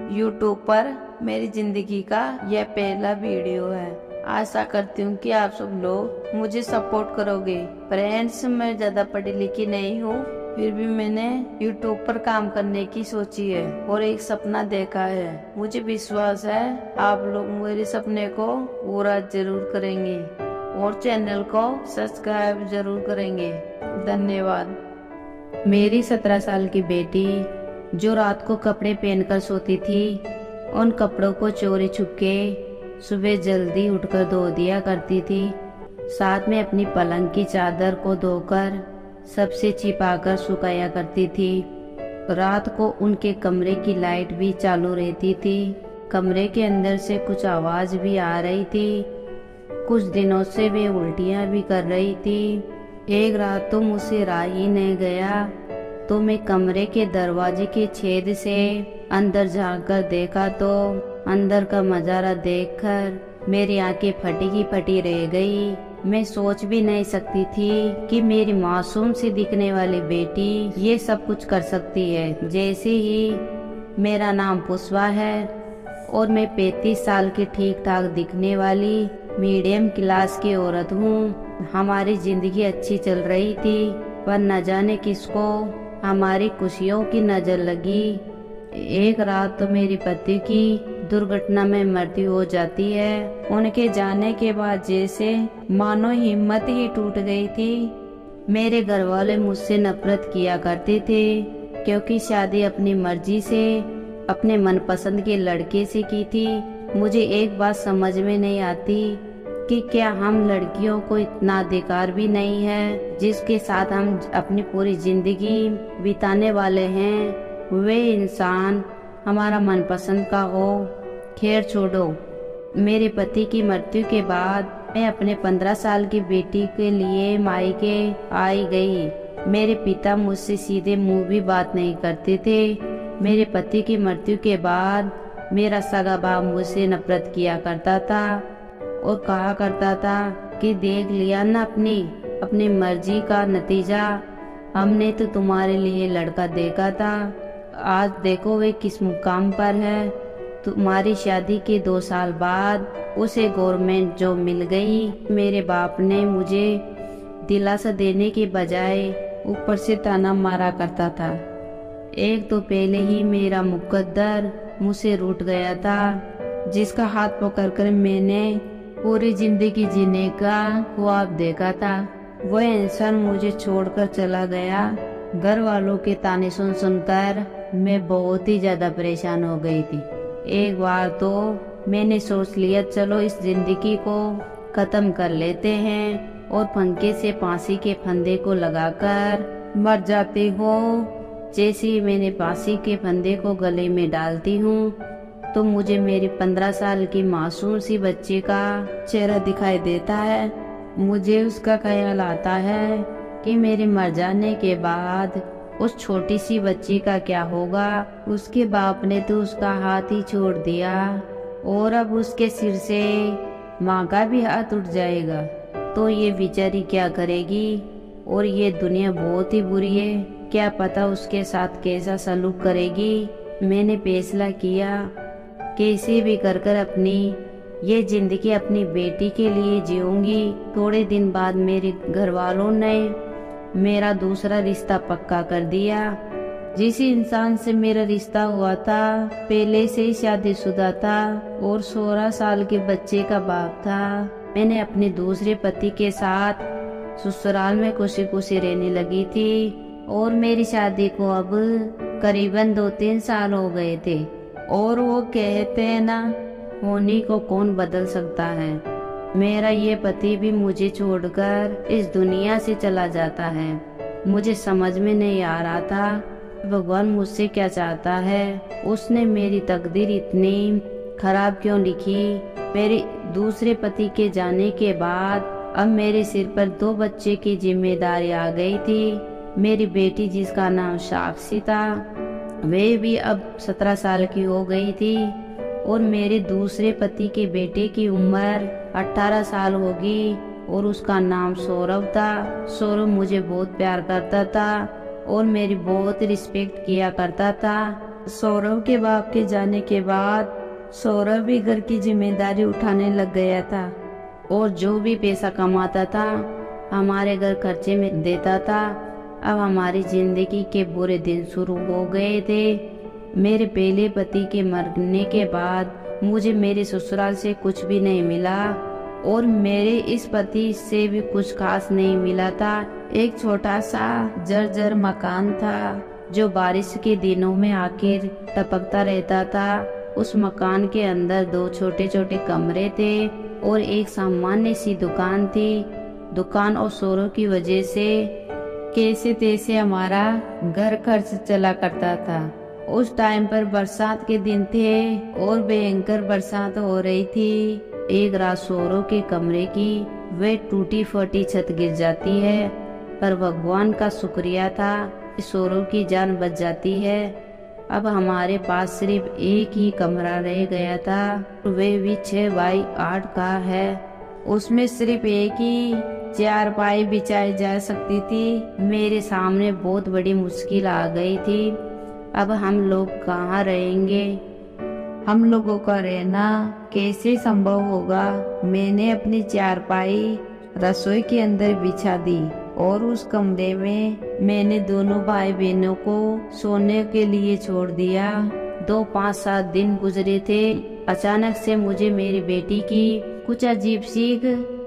YouTube पर मेरी जिंदगी का यह पहला वीडियो है। आशा करती हूँ कि आप सब लोग मुझे सपोर्ट करोगे। फ्रेंड्स, मैं ज्यादा पढ़ी लिखी नहीं हूँ, फिर भी मैंने यूट्यूब पर काम करने की सोची है और एक सपना देखा है। मुझे विश्वास है आप लोग मेरे सपने को पूरा जरूर करेंगे और चैनल को सब्सक्राइब जरूर करेंगे। धन्यवाद। मेरी 17 साल की बेटी जो रात को कपड़े पहनकर सोती थी, उन कपड़ों को चोरी छुपके सुबह जल्दी उठकर धो दिया करती थी। साथ में अपनी पलंग की चादर को धोकर सबसे छिपाकर सुखाया करती थी। रात को उनके कमरे की लाइट भी चालू रहती थी। कमरे के अंदर से कुछ आवाज भी आ रही थी। कुछ दिनों से वे उल्टियां भी कर रही थी। एक रात तो मुझसे रहा ही नहीं गया तो मैं कमरे के दरवाजे के छेद से अंदर झांककर देखा तो अंदर का नजारा देखकर मेरी आंखें फटी की फटी रह गई। मैं सोच भी नहीं सकती थी कि मेरी मासूम सी दिखने वाली बेटी ये सब कुछ कर सकती है। जैसे ही मेरा नाम पुष्पा है और मैं 35 साल की ठीक ठाक दिखने वाली मीडियम क्लास की औरत हूँ। हमारी जिंदगी अच्छी चल रही थी, पर न जाने किसको हमारी खुशियों की नजर लगी। एक रात तो मेरे पति की दुर्घटना में मृत्यु हो जाती है। उनके जाने के बाद जैसे मानो हिम्मत ही टूट गई थी। मेरे घर वाले मुझसे नफरत किया करते थे क्योंकि शादी अपनी मर्जी से अपने मनपसंद के लड़के से की थी। मुझे एक बात समझ में नहीं आती कि क्या हम लड़कियों को इतना अधिकार भी नहीं है जिसके साथ हम अपनी पूरी जिंदगी बिताने वाले हैं, वे इंसान हमारा मनपसंद का हो। खैर छोड़ो। मेरे पति की मृत्यु के बाद मैं अपने 15 साल की बेटी के लिए मायके आई गई। मेरे पिता मुझसे सीधे मुंह भी बात नहीं करते थे। मेरे पति की मृत्यु के बाद मेरा सगा बाप मुझसे नफरत किया करता था और कहा करता था कि देख लिया ना अपनी मर्जी का नतीजा, हमने तो तुम्हारे लिए लड़का देखा था, आज देखो वे किस मुकाम पर है। तुम्हारी शादी के 2 साल बाद उसे गवर्नमेंट जॉब मिल गई। मेरे बाप ने मुझे दिलासा देने के बजाय ऊपर से ताना मारा करता था। एक तो पहले ही मेरा मुकद्दर मुझसे रूठ गया था, जिसका हाथ पकड़कर मैंने पूरी जिंदगी जीने का ख्वाब देखा था। वह इंसान मुझे छोड़कर चला गया। घर वालों के ताने सुन सुनकर मैं बहुत ही ज्यादा परेशान हो गई थी। एक बार तो मैंने सोच लिया चलो इस जिंदगी को खत्म कर लेते हैं और पंखे से फांसी के फंदे को लगाकर मर जाती हूँ। जैसे ही मैंने फांसी के फंदे को गले में डालती हूँ तो मुझे मेरी 15 साल की मासूम सी बच्ची का चेहरा दिखाई देता है। मुझे उसका ख्याल आता है कि मेरे मर जाने के बाद उस छोटी सी बच्ची का क्या होगा। उसके बाप ने तो उसका हाथ ही छोड़ दिया और अब उसके सिर से माँ का भी हाथ उठ जाएगा, तो ये बेचारी क्या करेगी। और ये दुनिया बहुत ही बुरी है, क्या पता उसके साथ कैसा सलूक करेगी। मैंने फैसला किया कैसे भी कर अपनी ये जिंदगी अपनी बेटी के लिए जीऊंगी। थोड़े दिन बाद मेरे घर वालों ने मेरा दूसरा रिश्ता पक्का कर दिया। जिस इंसान से मेरा रिश्ता हुआ था पहले से ही शादीशुदा था और 16 साल के बच्चे का बाप था। मैंने अपने दूसरे पति के साथ ससुराल में खुशी खुशी रहने लगी थी और मेरी शादी को अब करीबन 2-3 साल हो गए थे। और वो कहते हैं ना, होने को कौन बदल सकता है। मेरा ये पति भी मुझे छोड़कर इस दुनिया से चला जाता है। मुझे समझ में नहीं आ रहा था भगवान मुझसे क्या चाहता है। उसने मेरी तकदीर इतनी खराब क्यों लिखी। मेरे दूसरे पति के जाने के बाद अब मेरे सिर पर 2 बच्चे की जिम्मेदारी आ गई थी। मेरी बेटी जिसका नाम साक्षी था वे भी अब 17 साल की हो गई थी और मेरे दूसरे पति के बेटे की उम्र 18 साल होगी और उसका नाम सौरभ था। सौरभ मुझे बहुत प्यार करता था और मेरी बहुत रिस्पेक्ट किया करता था। सौरभ के बाप के जाने के बाद सौरभ भी घर की जिम्मेदारी उठाने लग गया था और जो भी पैसा कमाता था हमारे घर खर्चे में देता था। अब हमारी जिंदगी के बुरे दिन शुरू हो गए थे। मेरे पहले पति के मरने के बाद मुझे मेरे ससुराल से कुछ भी नहीं मिला और मेरे इस पति से भी कुछ खास नहीं मिला था। एक छोटा सा जर्जर मकान था जो बारिश के दिनों में आकर टपकता रहता था। उस मकान के अंदर 2 छोटे छोटे कमरे थे और एक सामान्य सी दुकान थी। दुकान और शोरों की वजह से कैसे तैसे हमारा घर खर्च चला करता था। उस टाइम पर बरसात के दिन थे और भयंकर बरसात हो रही थी। एक रात शोरों के कमरे की वे टूटी फटी छत गिर जाती है, पर भगवान का शुक्रिया था शोरों की जान बच जाती है। अब हमारे पास सिर्फ एक ही कमरा रह गया था, वे भी 6 बाई 8 का है। उसमें सिर्फ एक ही चारपाई बिछाई जा सकती थी। मेरे सामने बहुत बड़ी मुश्किल आ गई थी। अब हम लोग कहाँ रहेंगे? हम लोगों का रहना कैसे संभव होगा? मैंने अपनी चारपाई रसोई के अंदर बिछा दी और उस कमरे में मैंने दोनों भाई बहनों को सोने के लिए छोड़ दिया। 5-7 दिन गुजरे थे। अचानक से मुझे मेरी बेटी की कुछ अजीब सी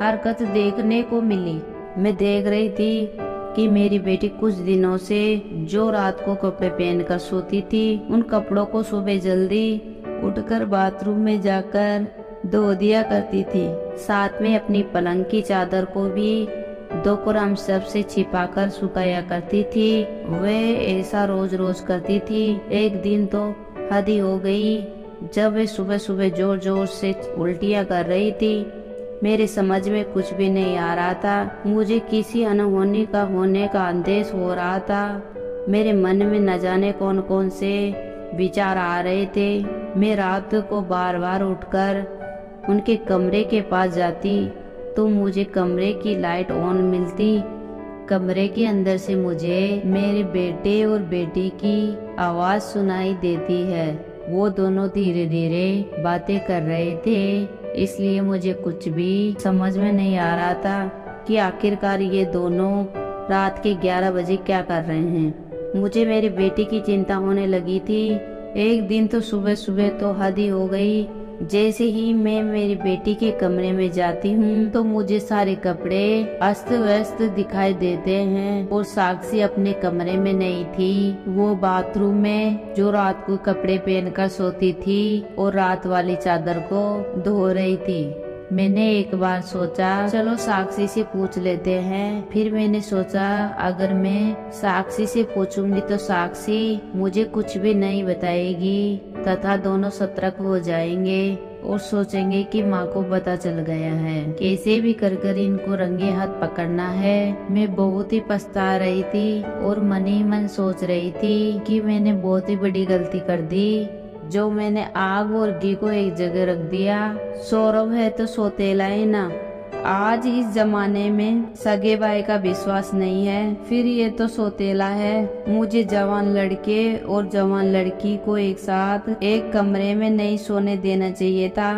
हरकत देखने को मिली। मैं देख रही थी कि मेरी बेटी कुछ दिनों से जो रात को कपड़े पहनकर सोती थी, उन कपड़ों को सुबह जल्दी उठकर बाथरूम में जाकर धो दिया करती थी। साथ में अपनी पलंग की चादर को भी 2 कुराम सबसे छिपाकर सुखाया करती थी। वे ऐसा रोज रोज करती थी। एक दिन तो हद ही हो गई जब वे सुबह सुबह जोर जोर से उल्टियां कर रही थी। मेरे समझ में कुछ भी नहीं आ रहा था। मुझे किसी अनहोनी का होने का आदेश हो रहा था। मेरे मन में न जाने कौन कौन से विचार आ रहे थे। मैं रात को बार बार उठकर उनके कमरे के पास जाती तो मुझे कमरे की लाइट ऑन मिलती। कमरे के अंदर से मुझे मेरे बेटे और बेटी की आवाज सुनाई देती है। वो दोनों धीरे धीरे बातें कर रहे थे, इसलिए मुझे कुछ भी समझ में नहीं आ रहा था कि आखिरकार ये दोनों रात के 11 बजे क्या कर रहे हैं। मुझे मेरी बेटी की चिंता होने लगी थी। एक दिन तो सुबह सुबह तो हद ही हो गई। जैसे ही मैं मेरी बेटी के कमरे में जाती हूँ तो मुझे सारे कपड़े अस्त व्यस्त दिखाई देते हैं और साक्षी अपने कमरे में नहीं थी। वो बाथरूम में जो रात को कपड़े पहनकर सोती थी और रात वाली चादर को धो रही थी। मैंने एक बार सोचा चलो साक्षी से पूछ लेते हैं। फिर मैंने सोचा अगर मैं साक्षी से पूछूंगी तो साक्षी मुझे कुछ भी नहीं बताएगी तथा दोनों सतर्क हो जाएंगे और सोचेंगे कि माँ को पता चल गया है। कैसे भी कर कर इनको रंगे हाथ पकड़ना है। मैं बहुत ही पछता रही थी और मन ही मन सोच रही थी कि मैंने बहुत ही बड़ी गलती कर दी जो मैंने आग और घी को एक जगह रख दिया। सौरभ है तो सौतेला है ना। आज इस जमाने में सगे भाई का विश्वास नहीं है, फिर ये तो सौतेला है। मुझे जवान लड़के और जवान लड़की को एक साथ एक कमरे में नहीं सोने देना चाहिए था।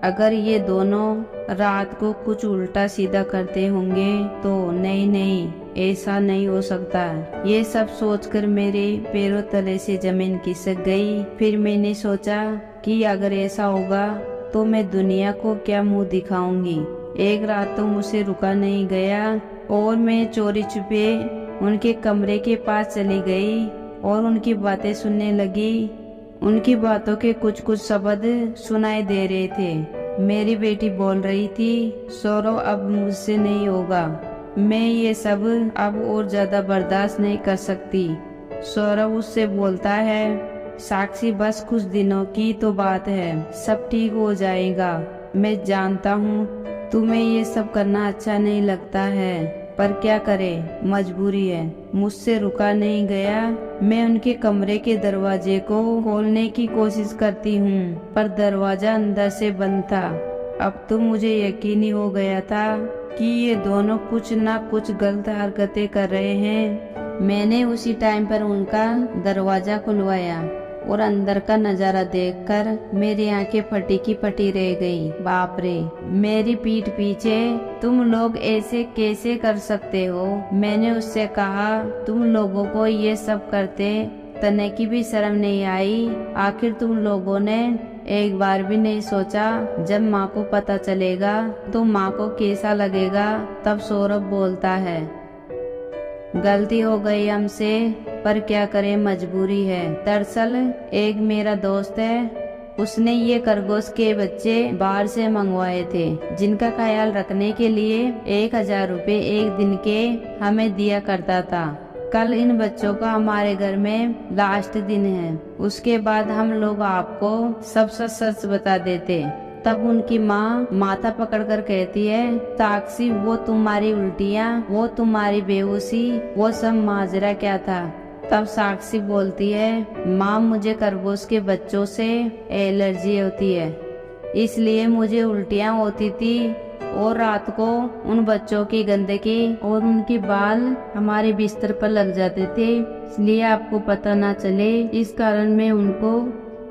अगर ये दोनों रात को कुछ उल्टा सीधा करते होंगे तो नहीं, ऐसा नहीं हो सकता। ये सब सोचकर मेरे पैरों तले से जमीन खिसक गई। फिर मैंने सोचा कि अगर ऐसा होगा तो मैं दुनिया को क्या मुंह दिखाऊंगी। एक रात तो मुझसे रुका नहीं गया और मैं चोरी छुपे उनके कमरे के पास चली गई और उनकी बातें सुनने लगी। उनकी बातों के कुछ कुछ शब्द सुनाई दे रहे थे। मेरी बेटी बोल रही थी सौरभ अब मुझसे नहीं होगा, मैं ये सब अब और ज्यादा बर्दाश्त नहीं कर सकती। सौरभ उससे बोलता है साक्षी बस कुछ दिनों की तो बात है, सब ठीक हो जाएगा। मैं जानता हूँ तुम्हें ये सब करना अच्छा नहीं लगता है, पर क्या करे मजबूरी है। मुझसे रुका नहीं गया। मैं उनके कमरे के दरवाजे को खोलने की कोशिश करती हूँ पर दरवाजा अंदर से बंद था। अब तो मुझे यकीन ही हो गया था कि ये दोनों कुछ ना कुछ गलत हरकतें कर रहे हैं। मैंने उसी टाइम पर उनका दरवाजा खुलवाया। और अंदर का नजारा देखकर मेरी आंखें फटी की फटी रह गई। बाप रे, मेरी पीठ पीछे तुम लोग ऐसे कैसे कर सकते हो? मैंने उससे कहा, तुम लोगों को ये सब करते तने की भी शर्म नहीं आई? आखिर तुम लोगों ने एक बार भी नहीं सोचा जब माँ को पता चलेगा तो माँ को कैसा लगेगा? तब सौरभ बोलता है, गलती हो गई हमसे, पर क्या करें, मजबूरी है। दरअसल एक मेरा दोस्त है, उसने ये खरगोश के बच्चे बाहर से मंगवाए थे, जिनका ख्याल रखने के लिए 1000 रुपए एक दिन के हमें दिया करता था। कल इन बच्चों का हमारे घर में लास्ट दिन है, उसके बाद हम लोग आपको सब सच सच बता देते। तब उनकी माँ माथा पकड़कर कहती है, साक्षी वो तुम्हारी उल्टियाँ, वो तुम्हारी बेहोशी, वो सब माजरा क्या था? तब साक्षी बोलती है, माँ मुझे खरगोश के बच्चों से एलर्जी होती है, इसलिए मुझे उल्टियाँ होती थी और रात को उन बच्चों की गंदगी और उनके बाल हमारे बिस्तर पर लग जाते थे, इसलिए आपको पता ना चले इस कारण मैं उनको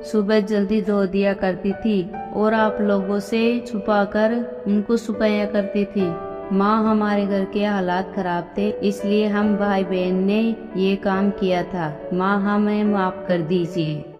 सुबह जल्दी धो दिया करती थी और आप लोगों से छुपाकर उनको सुखाया करती थी। माँ हमारे घर के हालात खराब थे, इसलिए हम भाई बहन ने ये काम किया था। माँ हमें माफ कर दीजिए।